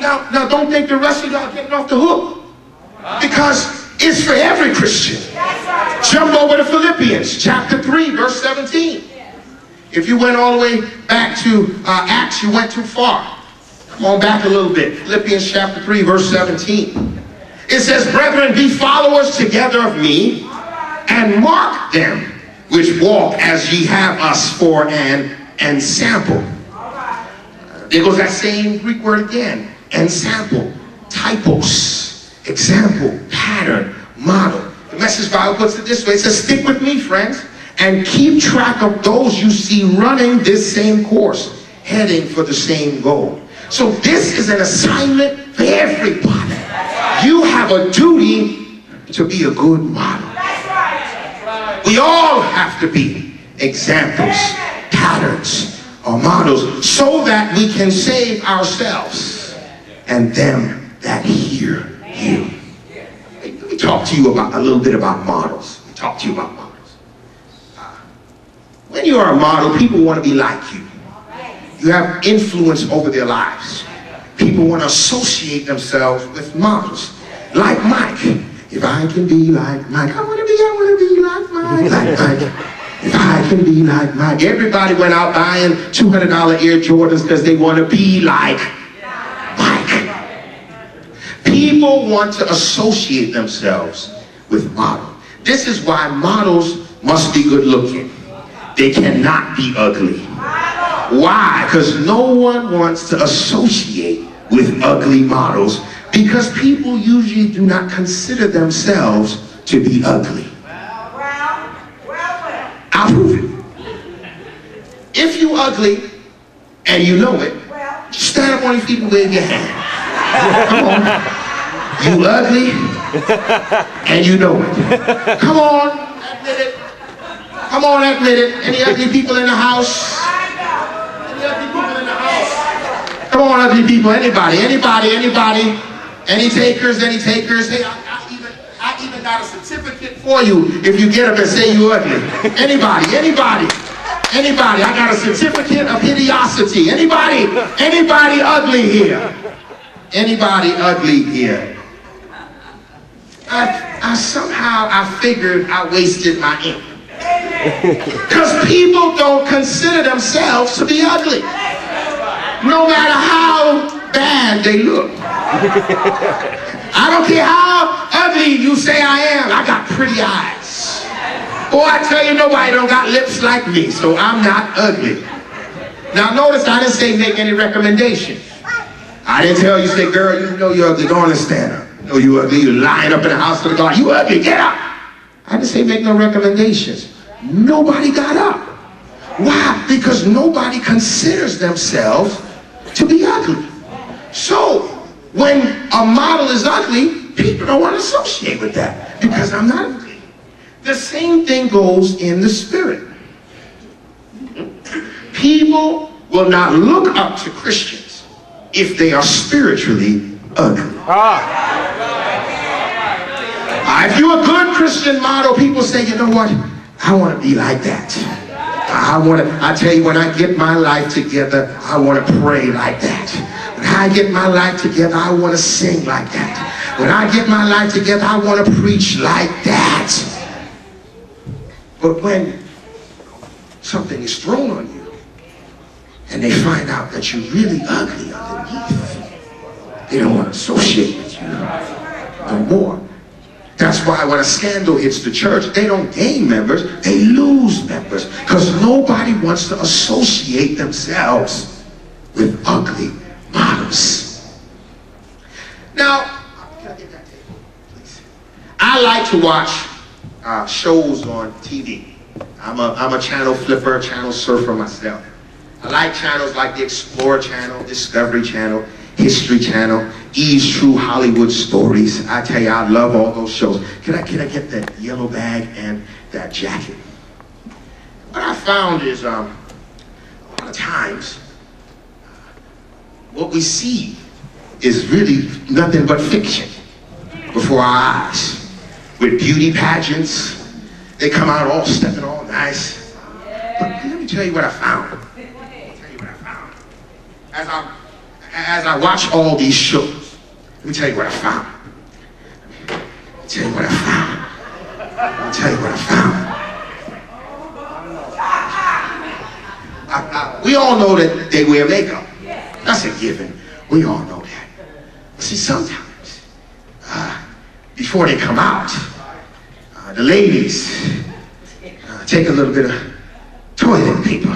Now don't think the rest of y'all are getting off the hook, because it's for every Christian. Jump over to Philippians chapter 3, verse 17. If you went all the way back to Acts, you went too far. Come on back a little bit. Philippians chapter 3, verse 17. It says, brethren, be followers together of me, and mark them which walk as ye have us for an ensample. There goes that same Greek word again. Ensample, typos, example, pattern, model. The Message Bible puts it this way. It says, stick with me, friends, and keep track of those you see running this same course, heading for the same goal. So this is an assignment for everybody. You have a duty to be a good model. We all have to be examples, patterns, or models, so that we can save ourselves and them that hear you. Let me talk to you about a little bit about models. Let me talk to you about models. When you are a model, people want to be like you. You have influence over their lives. People want to associate themselves with models. Like Mike. If I can be like Mike, I want to be like Mike. Like Mike. If I can be like Mike. Everybody went out buying $200 Air Jordans because they want to be like Mike. People want to associate themselves with models. This is why models must be good looking. They cannot be ugly. Why? Because no one wants to associate with ugly models, because people usually do not consider themselves to be ugly. I'll prove it. If you ugly and you know it, just stand up on your feet and wave your hand. Come on. You ugly and you know it. Come on, admit it. Come on, admit it. Any ugly people in the house? Any ugly people in the house? Come on, ugly people. Anybody? Any takers? Hey, I even got a certificate for you if you get up and say you ugly. Anybody? I got a certificate of hideosity. Anybody ugly here? Anybody ugly here? I somehow figured I wasted my ink. Because people don't consider themselves to be ugly, no matter how bad they look. I don't care how ugly you say I am. I got pretty eyes. Boy, I tell you, nobody don't got lips like me, so I'm not ugly. Now notice I didn't say make any recommendations. I didn't tell you, say, girl, you know you're ugly, go on and stand up. You know you ugly, you lying up in the house to the God, you ugly, get up. I didn't say make no recommendations. Nobody got up. Why? Because nobody considers themselves to be ugly. So when a model is ugly, people don't want to associate with that, because I'm not ugly. The same thing goes in the spirit. People will not look up to Christians if they are spiritually ugly. If you're a good Christian model, people say, you know what? I want to be like that. I tell you, when I get my life together, I want to pray like that. When I get my life together, I want to sing like that. When I get my life together, I want to preach like that. But when something is thrown on you, and they find out that you're really ugly underneath, they don't want to associate with you no more. That's why when a scandal hits the church, they don't gain members, they lose members, because nobody wants to associate themselves with ugly models. Now, can I get that table, please? I like to watch shows on TV. I'm a channel flipper, channel surfer myself. I like channels like the Explorer Channel, Discovery Channel, History Channel, Eve's True Hollywood Stories. I tell you, I love all those shows. Can I get that yellow bag and that jacket? What I found is a lot of times what we see is really nothing but fiction before our eyes. With beauty pageants, they come out all stepping all nice. But let me tell you what I found. as I watch all these shows, let me tell you what I found. Let me tell you what I found. Let me tell you what I found. We all know that they wear makeup. That's a given. We all know that. But see, sometimes, before they come out, the ladies take a little bit of toilet paper.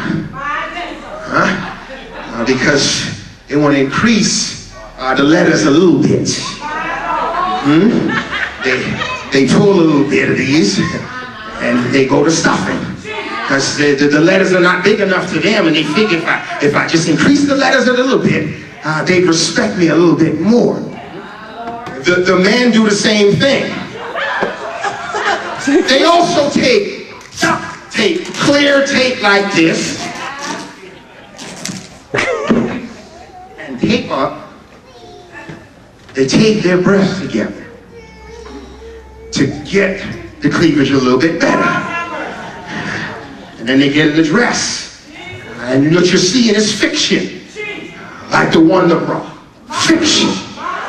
Because they want to increase the letters a little bit. They pull a little bit of these and they go to stuffing. Because the letters are not big enough to them, and they figure if I just increase the letters a little bit, they'd respect me a little bit more. The men do the same thing. They also take duct tape, clear tape like this, and tape up. They tape their breasts together to get the cleavage a little bit better. And then they get in the dress. And what you're seeing is fiction. Like the Wonder Bra. Fiction.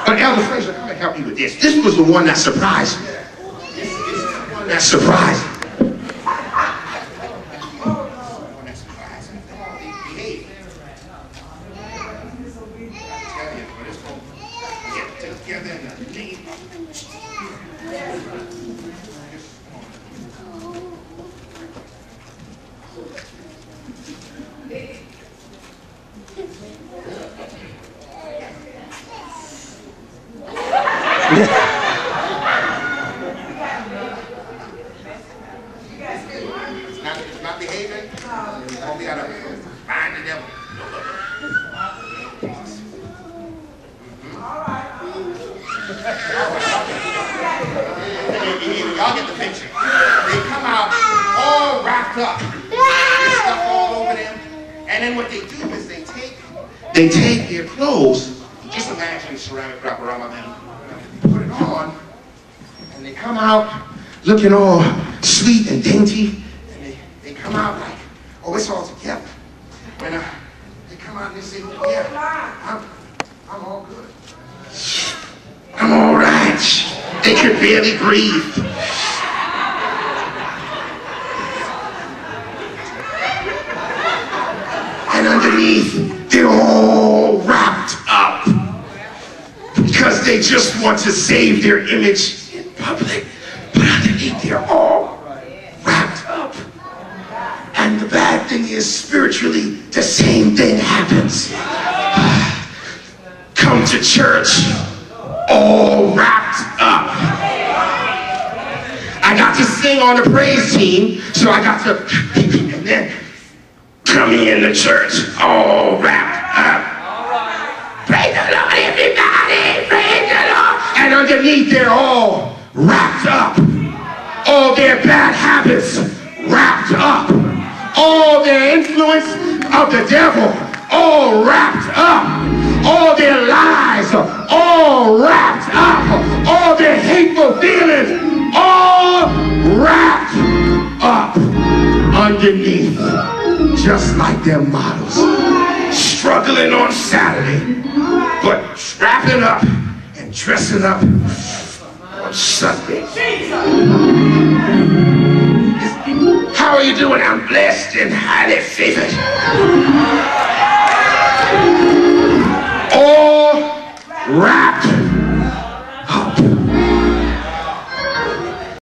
But Elder Fraser, come and help me with this. This was the one that surprised me. This is the one that surprised me. It's not behaving. We gotta find the devil. Y'all get the picture. They come out all wrapped up. There's stuff all over them. And then what they do is they take their clothes. Just imagine a ceramic wrapper around my man. Put it on, and they come out looking all sweet and dainty. And they come out like, oh, it's all together. And they come out and they say, yeah, I'm all good. I'm all right. They could barely breathe. And underneath, they're all wrapped up. Because they just want to save their image in public. But underneath, they're all wrapped up. And the bad thing is, spiritually, the same thing happens. Come to church, all wrapped up. I got to sing on the praise team, so I got to, and then coming in the church, all wrapped up. Praise the Lord, everybody, praise the Lord. And underneath, they're all wrapped up. All their bad habits wrapped up. All their influence of the devil, all wrapped up. All their lies, all wrapped up. All their hateful feelings, all wrapped up underneath. Just like their models. Struggling on Saturday, but wrapping up and dressing up on Sunday. How are you doing? I'm blessed and highly favored. All wrapped